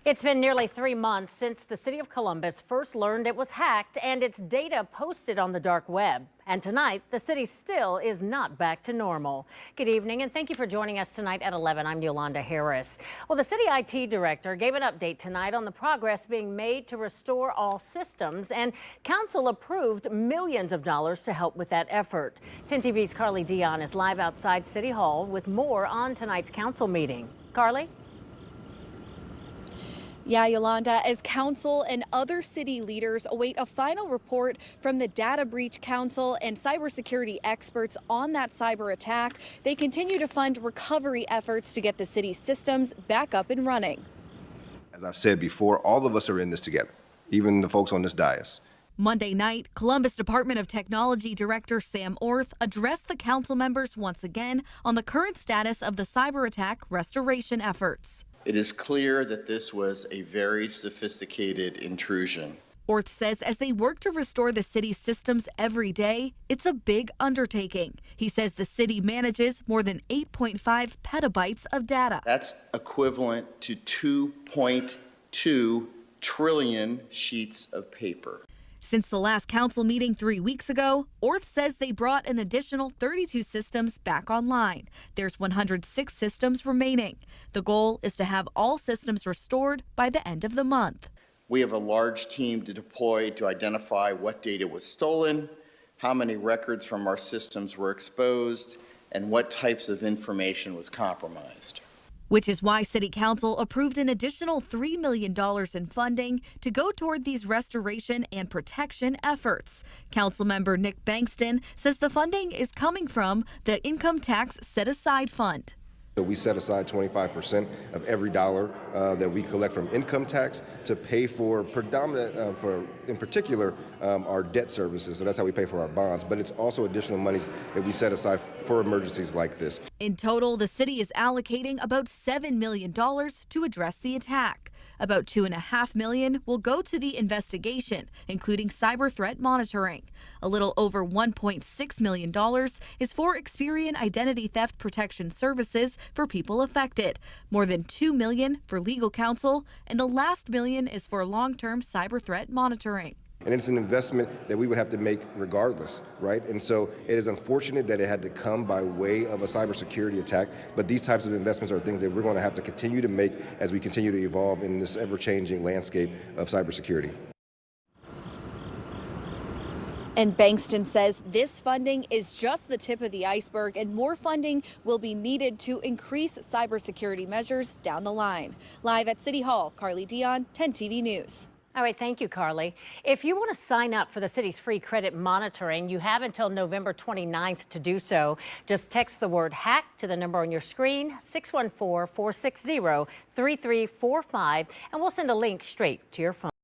It's been nearly 3 months since the city of Columbus first learned it was hacked and its data posted on the dark web. And tonight, the city still is not back to normal. Good evening, and thank you for joining us tonight at 11. I'm Yolanda Harris. Well, the city IT director gave an update tonight on the progress being made to restore all systems, and council approved millions of dollars to help with that effort. 10 TV's Carly Dion is live outside City Hall with more on tonight's council meeting. Carly? Yeah, Yolanda, as council and other city leaders await a final report from the Data Breach Council and cybersecurity experts on that cyber attack, they continue to fund recovery efforts to get the city's systems back up and running. As I've said before, all of us are in this together, even the folks on this dais. Monday night, Columbus Department of Technology Director Sam Orth addressed the council members once again on the current status of the cyber attack restoration efforts. It is clear that this was a very sophisticated intrusion. Orth says as they work to restore the city's systems every day, it's a big undertaking. He says the city manages more than 8.5 petabytes of data. That's equivalent to 2.2 trillion sheets of paper. Since the last council meeting 3 weeks ago, Orth says they brought an additional 32 systems back online. There's 106 systems remaining. The goal is to have all systems restored by the end of the month. We have a large team to deploy to identify what data was stolen, how many records from our systems were exposed, and what types of information was compromised. Which is why City Council approved an additional $3 million in funding to go toward these restoration and protection efforts. Councilmember Nick Bankston says the funding is coming from the Income Tax Set-Aside Fund. We set aside 25% of every dollar that we collect from income tax to pay for in particular, our debt services. So that's how we pay for our bonds. But it's also additional monies that we set aside for emergencies like this. In total, the city is allocating about $7 million to address the attack. About $2.5 million will go to the investigation, including cyber threat monitoring. A little over $1.6 million is for Experian identity theft protection services for people affected. More than $2 million for legal counsel, and the last $1 million is for long-term cyber threat monitoring. And it's an investment that we would have to make regardless, right? And so it is unfortunate that it had to come by way of a cybersecurity attack, but these types of investments are things that we're going to have to continue to make as we continue to evolve in this ever-changing landscape of cybersecurity. And Bankston says this funding is just the tip of the iceberg and more funding will be needed to increase cybersecurity measures down the line. Live at City Hall, Carly Dion, 10 TV News. All right, thank you, Carly. If you want to sign up for the city's free credit monitoring, you have until November 29th to do so. Just text the word hack to the number on your screen, 614-460-3345, and we'll send a link straight to your phone.